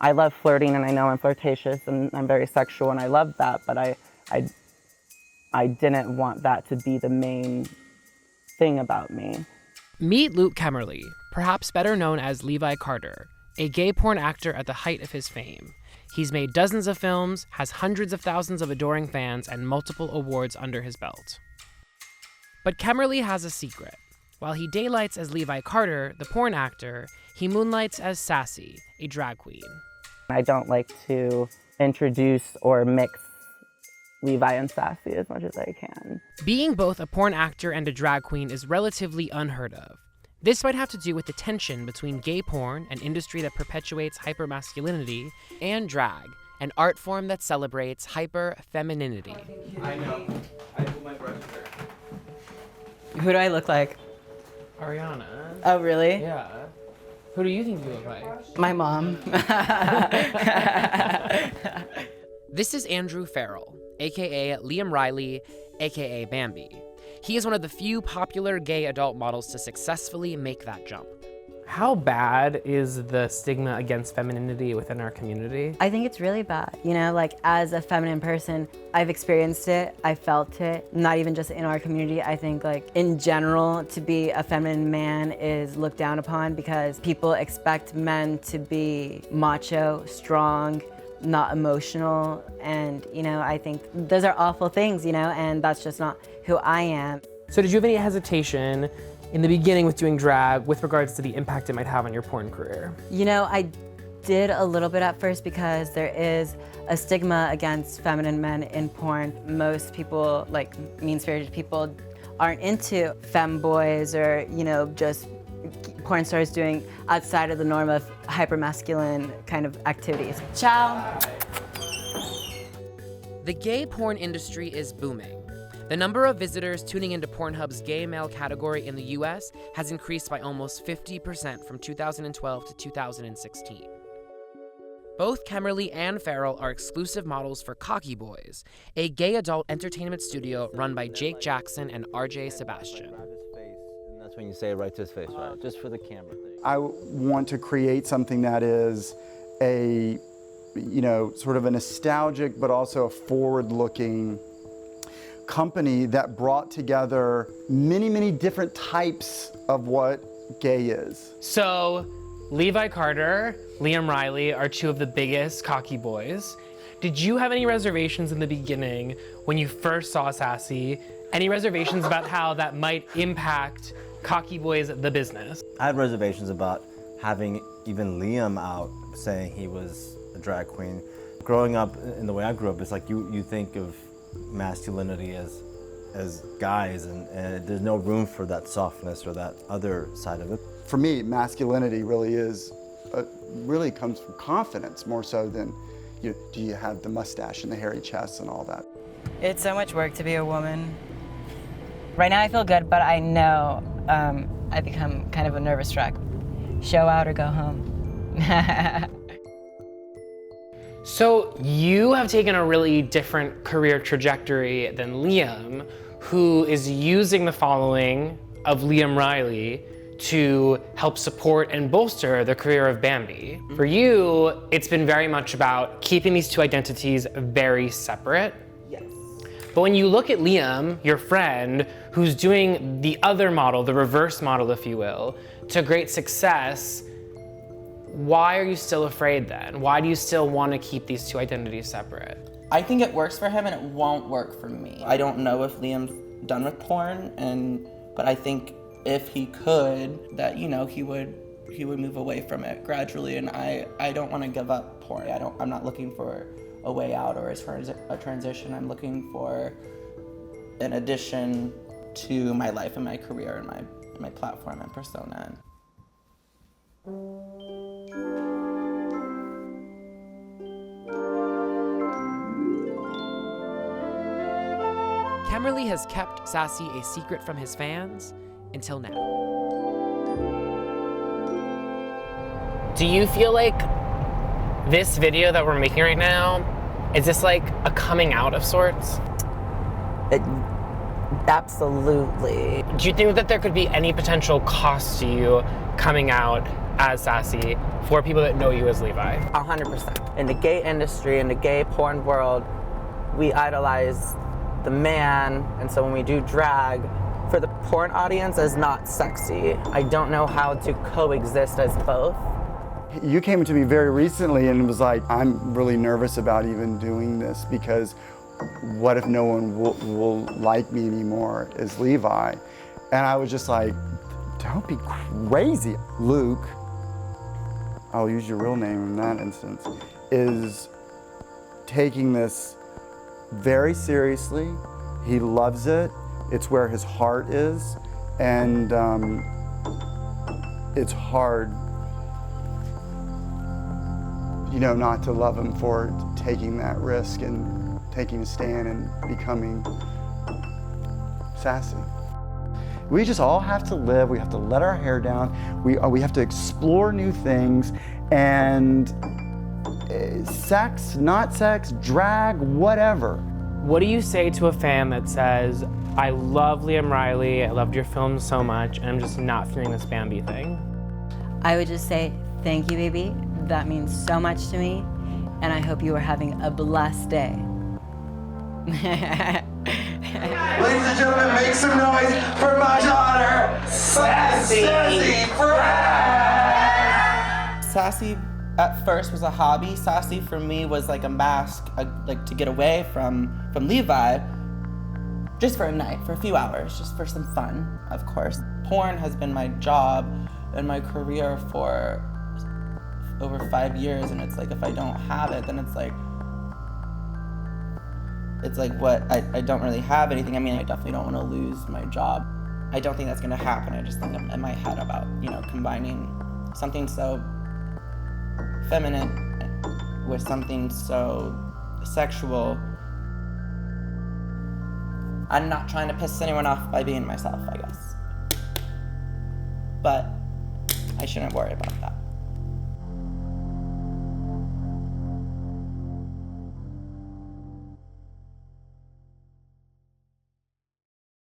I love flirting, and I know I'm flirtatious, and I'm very sexual, and I love that, but I didn't want that to be the main thing about me. Meet Luke Kemmerle, perhaps better known as Levi Karter, a gay porn actor at the height of his fame. He's made dozens of films, has hundreds of thousands of adoring fans, and multiple awards under his belt. But Kemmerle has a secret. While he daylights as Levi Karter, the porn actor, he moonlights as Sassy, a drag queen. I don't like to introduce or mix Levi and Sassy as much as I can. Being both a porn actor and a drag queen is relatively unheard of. This might have to do with the tension between gay porn, an industry that perpetuates hyper-masculinity, and drag, an art form that celebrates hyper-femininity. I know. I put my brush there. Who do I look like? Ariana. Oh, really? Yeah. Who do you think you look like? My mom. This is Andrew Farrell, aka Liam Riley, aka Bambi. He is one of the few popular gay adult models to successfully make that jump. How bad is the stigma against femininity within our community? I think it's really bad. You know, like as a feminine person, I've experienced it, I felt it, not even just in our community. I think like in general, to be a feminine man is looked down upon because people expect men to be macho, strong, not emotional. And, you know, I think those are awful things, you know, and that's just not who I am. So did you have any hesitation in the beginning with doing drag with regards to the impact it might have on your porn career? You know, I did a little bit at first because there is a stigma against feminine men in porn. Most people, like mean-spirited people, aren't into femboys or, you know, just porn stars doing outside of the norm of hyper-masculine kind of activities. Ciao. The gay porn industry is booming. The number of visitors tuning into Pornhub's gay male category in the US has increased by almost 50% from 2012 to 2016. Both Kemmerle and Farrell are exclusive models for Cocky Boys, a gay adult entertainment studio run by Jake Jackson and RJ Sebastian. And that's when you say it right to his face, right? Just for the camera thing. I want to create something that is a, you know, sort of a nostalgic but also a forward-looking company that brought together many, many different types of what gay is. So, Levi Karter, Liam Riley are two of the biggest Cocky Boys. Did you have any reservations in the beginning when you first saw Sassy? Any reservations about how that might impact Cocky Boys, the business? I had reservations about having even Liam out saying he was a drag queen. Growing up in the way I grew up, it's like you think of masculinity as guys, and there's no room for that softness or that other side of it. For me, masculinity really comes from confidence more so than, you know, do you have the mustache and the hairy chest and all that. It's so much work to be a woman. Right now I feel good, but I know I become kind of a nervous wreck. Show out or go home. So you have taken a really different career trajectory than Liam, who is using the following of Liam Riley to help support and bolster the career of Bambi. For you, it's been very much about keeping these two identities very separate. Yes. But when you look at Liam, your friend, who's doing the other model, the reverse model, if you will, to great success, why are you still afraid then? Why do you still want to keep these two identities separate? I think it works for him and it won't work for me. I don't know if Liam's done with porn, but I think if he could, that, you know, he would move away from it gradually, and I don't want to give up porn. I'm not looking for a way out or a transition. I'm looking for an addition to my life and my career and my platform and persona. Kemmerle has kept Sassy a secret from his fans until now. Do you feel like this video that we're making right now, is this like a coming out of sorts? Absolutely. Do you think that there could be any potential cost to you coming out as Sassy for people that know you as Levi? 100%. In the gay industry, in the gay porn world, we idolize the man, and so when we do drag, for the porn audience is not sexy. I don't know how to coexist as both. You came to me very recently and was like, I'm really nervous about even doing this because what if no one will like me anymore as Levi? And I was just like, don't be crazy. Luke, I'll use your real name in that instance, is taking this very seriously. He loves it. It's where his heart is. And it's hard, you know, not to love him for taking that risk and taking a stand and becoming Sassy. We just all have to live. We have to let our hair down. We have to explore new things, and sex, not sex, drag, whatever. What do you say to a fan that says, I love Liam Riley, I loved your film so much, and I'm just not feeling this Bambi thing? I would just say, thank you, baby. That means so much to me, and I hope you are having a blessed day. Ladies and gentlemen, make some noise for my daughter, Sassy Frass! Sassy at first was a hobby. Sassy for me was like a mask, like to get away from Levi, just for a night, for a few hours, just for some fun, of course. Porn has been my job and my career for over 5 years, and it's like if I don't have it, then it's like what, I don't really have anything. I mean, I definitely don't want to lose my job. I don't think that's gonna happen. I just think in my head about, you know, combining something so feminine with something so sexual. I'm not trying to piss anyone off by being myself, I guess. But I shouldn't worry about that.